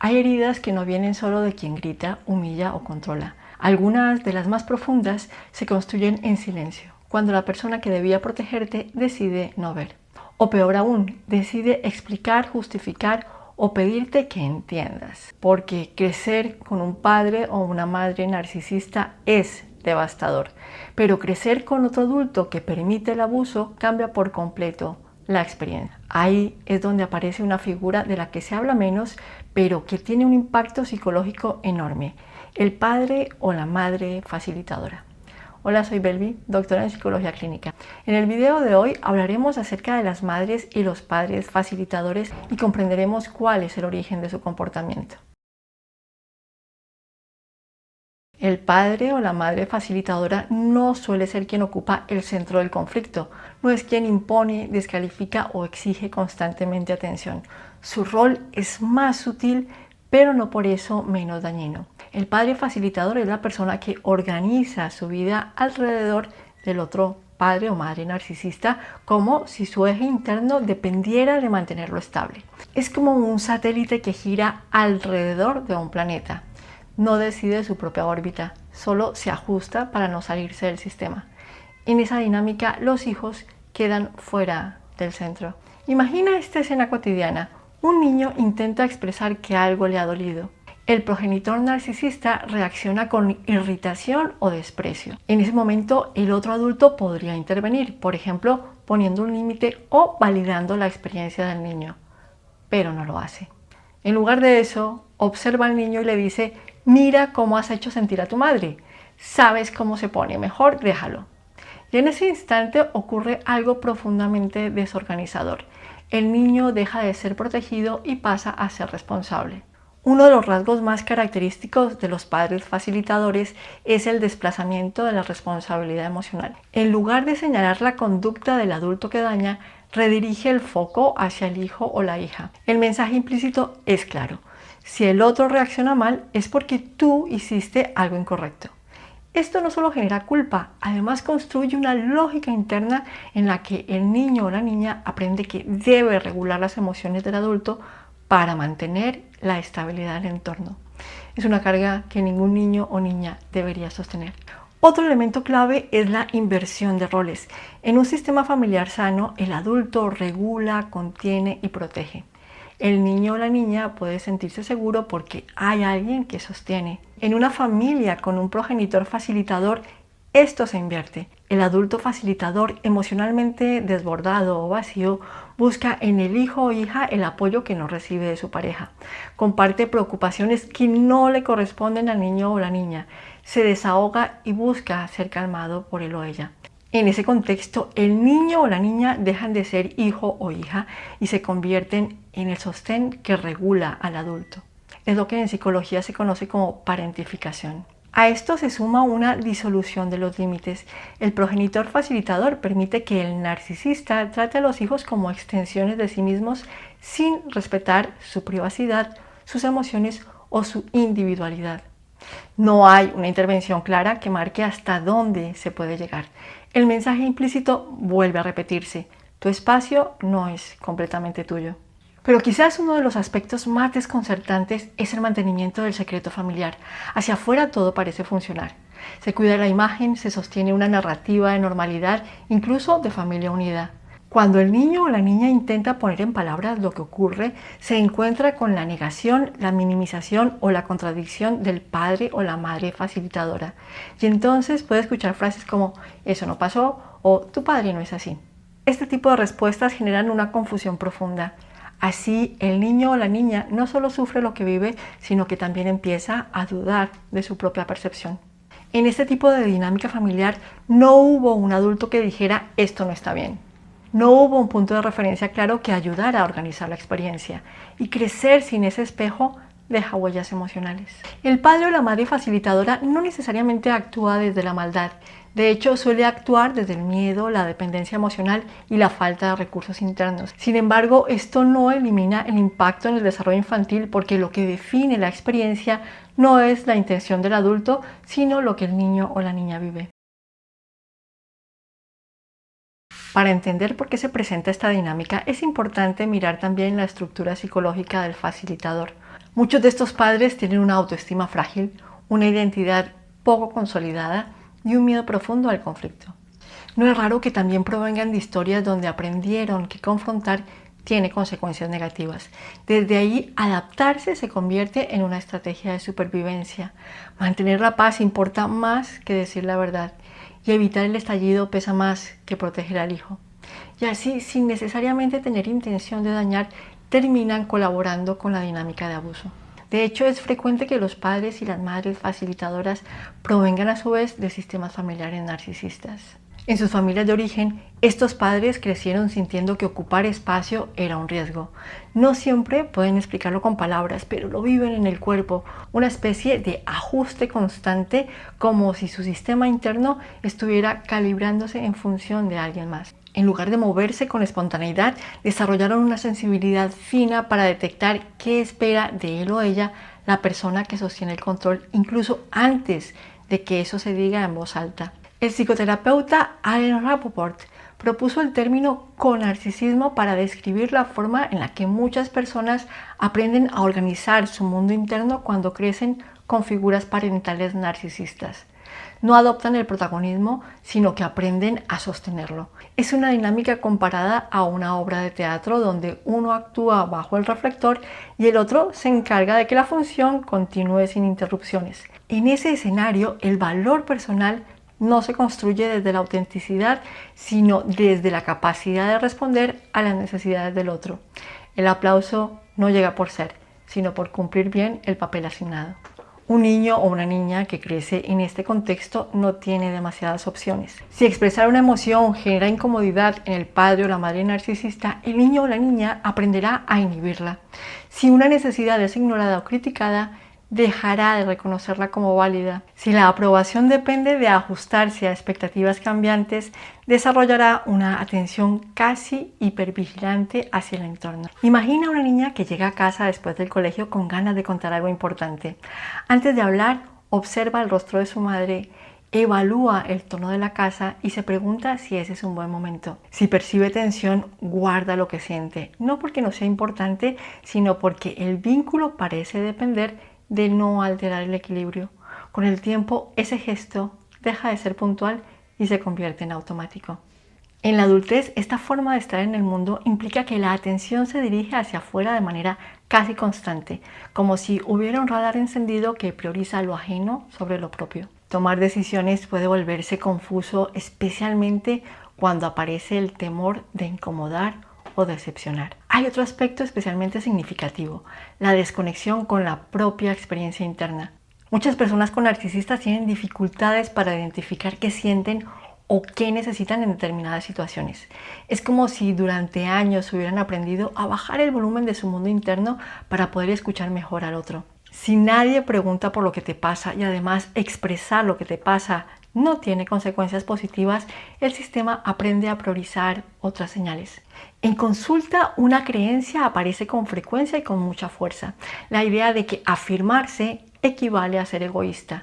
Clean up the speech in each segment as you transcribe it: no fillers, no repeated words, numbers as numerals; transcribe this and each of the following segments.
Hay heridas que no vienen solo de quien grita, humilla o controla. Algunas de las más profundas se construyen en silencio, cuando la persona que debía protegerte decide no ver. O peor aún, decide explicar, justificar o pedirte que entiendas. Porque crecer con un padre o una madre narcisista es devastador. Pero crecer con otro adulto que permite el abuso cambia por completo la experiencia. Ahí es donde aparece una figura de la que se habla menos, pero que tiene un impacto psicológico enorme: el padre o la madre facilitadora. Hola, soy Belvi, doctora en psicología clínica. En el video de hoy hablaremos acerca de las madres y los padres facilitadores y comprenderemos cuál es el origen de su comportamiento. El padre o la madre facilitadora no suele ser quien ocupa el centro del conflicto, no es quien impone, descalifica o exige constantemente atención. Su rol es más sutil, pero no por eso menos dañino. El padre facilitador es la persona que organiza su vida alrededor del otro padre o madre narcisista, como si su eje interno dependiera de mantenerlo estable. Es como un satélite que gira alrededor de un planeta. No decide su propia órbita, solo se ajusta para no salirse del sistema. En esa dinámica, los hijos quedan fuera del centro. Imagina esta escena cotidiana. Un niño intenta expresar que algo le ha dolido. El progenitor narcisista reacciona con irritación o desprecio. En ese momento, el otro adulto podría intervenir, por ejemplo, poniendo un límite o validando la experiencia del niño, pero no lo hace. En lugar de eso, observa al niño y le dice: mira cómo has hecho sentir a tu madre. Sabes cómo se pone, mejor déjalo. Y en ese instante ocurre algo profundamente desorganizador. El niño deja de ser protegido y pasa a ser responsable. Uno de los rasgos más característicos de los padres facilitadores es el desplazamiento de la responsabilidad emocional. En lugar de señalar la conducta del adulto que daña, redirige el foco hacia el hijo o la hija. El mensaje implícito es claro: si el otro reacciona mal es porque tú hiciste algo incorrecto. Esto no solo genera culpa, además construye una lógica interna en la que el niño o la niña aprende que debe regular las emociones del adulto para mantener la estabilidad del entorno. Es una carga que ningún niño o niña debería sostener. Otro elemento clave es la inversión de roles. En un sistema familiar sano, el adulto regula, contiene y protege. El niño o la niña puede sentirse seguro porque hay alguien que sostiene. En una familia con un progenitor facilitador, esto se invierte. El adulto facilitador, emocionalmente desbordado o vacío, busca en el hijo o hija el apoyo que no recibe de su pareja. Comparte preocupaciones que no le corresponden al niño o la niña. Se desahoga y busca ser calmado por él o ella. En ese contexto, el niño o la niña dejan de ser hijo o hija y se convierten en el sostén que regula al adulto. Es lo que en psicología se conoce como parentificación. A esto se suma una disolución de los límites. El progenitor facilitador permite que el narcisista trate a los hijos como extensiones de sí mismos sin respetar su privacidad, sus emociones o su individualidad. No hay una intervención clara que marque hasta dónde se puede llegar. El mensaje implícito vuelve a repetirse: tu espacio no es completamente tuyo. Pero quizás uno de los aspectos más desconcertantes es el mantenimiento del secreto familiar. Hacia afuera todo parece funcionar. Se cuida la imagen, se sostiene una narrativa de normalidad, incluso de familia unida. Cuando el niño o la niña intenta poner en palabras lo que ocurre, se encuentra con la negación, la minimización o la contradicción del padre o la madre facilitadora. Y entonces puede escuchar frases como: eso no pasó o tu padre no es así. Este tipo de respuestas generan una confusión profunda. Así, el niño o la niña no solo sufre lo que vive, sino que también empieza a dudar de su propia percepción. En este tipo de dinámica familiar no hubo un adulto que dijera: esto no está bien. No hubo un punto de referencia claro que ayudara a organizar la experiencia, y crecer sin ese espejo deja huellas emocionales. El padre o la madre facilitadora no necesariamente actúa desde la maldad. De hecho, suele actuar desde el miedo, la dependencia emocional y la falta de recursos internos. Sin embargo, esto no elimina el impacto en el desarrollo infantil, porque lo que define la experiencia no es la intención del adulto, sino lo que el niño o la niña vive. Para entender por qué se presenta esta dinámica, es importante mirar también la estructura psicológica del facilitador. Muchos de estos padres tienen una autoestima frágil, una identidad poco consolidada y un miedo profundo al conflicto. No es raro que también provengan de historias donde aprendieron que confrontar tiene consecuencias negativas. Desde ahí, adaptarse se convierte en una estrategia de supervivencia. Mantener la paz importa más que decir la verdad, y evitar el estallido pesa más que proteger al hijo. Y así, sin necesariamente tener intención de dañar, terminan colaborando con la dinámica de abuso. De hecho, es frecuente que los padres y las madres facilitadoras provengan a su vez de sistemas familiares narcisistas. En sus familias de origen, estos padres crecieron sintiendo que ocupar espacio era un riesgo. No siempre pueden explicarlo con palabras, pero lo viven en el cuerpo, una especie de ajuste constante, como si su sistema interno estuviera calibrándose en función de alguien más. En lugar de moverse con espontaneidad, desarrollaron una sensibilidad fina para detectar qué espera de él o ella la persona que sostiene el control, incluso antes de que eso se diga en voz alta. El psicoterapeuta Alan Rappaport propuso el término conarcisismo para describir la forma en la que muchas personas aprenden a organizar su mundo interno cuando crecen con figuras parentales narcisistas. No adoptan el protagonismo, sino que aprenden a sostenerlo. Es una dinámica comparada a una obra de teatro donde uno actúa bajo el reflector y el otro se encarga de que la función continúe sin interrupciones. En ese escenario, el valor personal no se construye desde la autenticidad, sino desde la capacidad de responder a las necesidades del otro. El aplauso no llega por ser, sino por cumplir bien el papel asignado. Un niño o una niña que crece en este contexto no tiene demasiadas opciones. Si expresar una emoción genera incomodidad en el padre o la madre narcisista, el niño o la niña aprenderá a inhibirla. Si una necesidad es ignorada o criticada, dejará de reconocerla como válida. Si la aprobación depende de ajustarse a expectativas cambiantes, desarrollará una atención casi hipervigilante hacia el entorno. Imagina una niña que llega a casa después del colegio con ganas de contar algo importante. Antes de hablar, observa el rostro de su madre, evalúa el tono de la casa y se pregunta si ese es un buen momento. Si percibe tensión, guarda lo que siente, no porque no sea importante, sino porque el vínculo parece depender de no alterar el equilibrio. Con el tiempo, ese gesto deja de ser puntual y se convierte en automático. En la adultez, esta forma de estar en el mundo implica que la atención se dirige hacia afuera de manera casi constante, como si hubiera un radar encendido que prioriza lo ajeno sobre lo propio. Tomar decisiones puede volverse confuso, especialmente cuando aparece el temor de incomodar o decepcionar. Hay otro aspecto especialmente significativo, la desconexión con la propia experiencia interna. Muchas personas con narcisistas tienen dificultades para identificar qué sienten o qué necesitan en determinadas situaciones. Es como si durante años hubieran aprendido a bajar el volumen de su mundo interno para poder escuchar mejor al otro. Si nadie pregunta por lo que te pasa y además expresar lo que te pasa no tiene consecuencias positivas, el sistema aprende a priorizar otras señales. En consulta, una creencia aparece con frecuencia y con mucha fuerza: la idea de que afirmarse equivale a ser egoísta.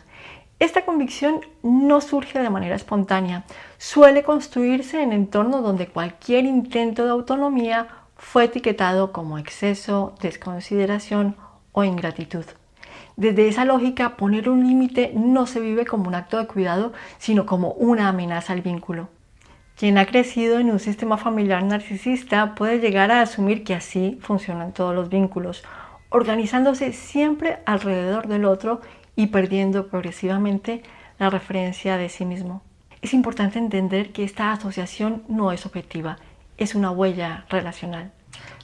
Esta convicción no surge de manera espontánea, suele construirse en entornos donde cualquier intento de autonomía fue etiquetado como exceso, desconsideración o ingratitud. Desde esa lógica, poner un límite no se vive como un acto de cuidado, sino como una amenaza al vínculo. Quien ha crecido en un sistema familiar narcisista puede llegar a asumir que así funcionan todos los vínculos, organizándose siempre alrededor del otro y perdiendo progresivamente la referencia de sí mismo. Es importante entender que esta asociación no es objetiva, es una huella relacional.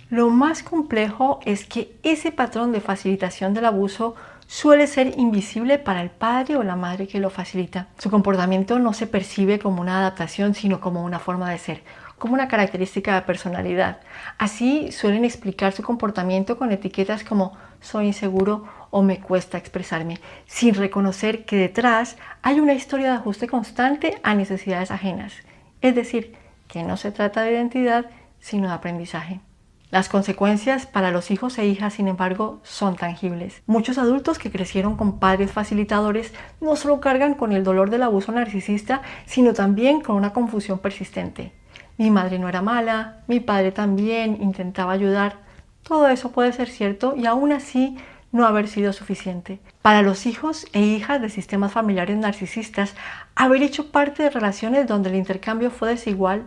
Lo más complejo es que ese patrón de facilitación del abuso suele ser invisible para el padre o la madre que lo facilita. Su comportamiento no se percibe como una adaptación, sino como una forma de ser, como una característica de personalidad. Así suelen explicar su comportamiento con etiquetas como soy inseguro o me cuesta expresarme, sin reconocer que detrás hay una historia de ajuste constante a necesidades ajenas. Es decir, que no se trata de identidad, sino de aprendizaje. Las consecuencias para los hijos e hijas, sin embargo, son tangibles. Muchos adultos que crecieron con padres facilitadores no solo cargan con el dolor del abuso narcisista, sino también con una confusión persistente. Mi madre no era mala, mi padre también intentaba ayudar. Todo eso puede ser cierto y aún así no haber sido suficiente. Para los hijos e hijas de sistemas familiares narcisistas, haber hecho parte de relaciones donde el intercambio fue desigual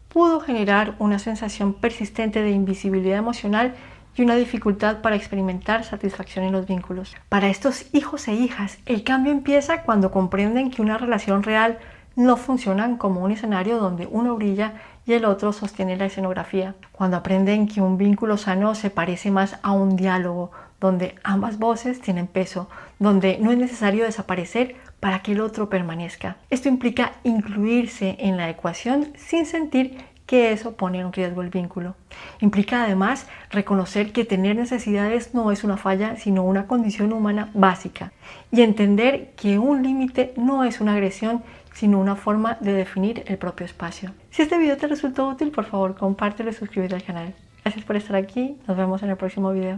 pudo generar una sensación persistente de invisibilidad emocional y una dificultad para experimentar satisfacción en los vínculos. Para estos hijos e hijas, el cambio empieza cuando comprenden que una relación real no funciona como un escenario donde uno brilla y el otro sostiene la escenografía. Cuando aprenden que un vínculo sano se parece más a un diálogo, donde ambas voces tienen peso, donde no es necesario desaparecer para que el otro permanezca. Esto implica incluirse en la ecuación sin sentir que eso pone en riesgo el vínculo. Implica además reconocer que tener necesidades no es una falla, sino una condición humana básica, y entender que un límite no es una agresión, sino una forma de definir el propio espacio. Si este video te resultó útil, por favor compártelo y suscríbete al canal. Gracias por estar aquí, nos vemos en el próximo video.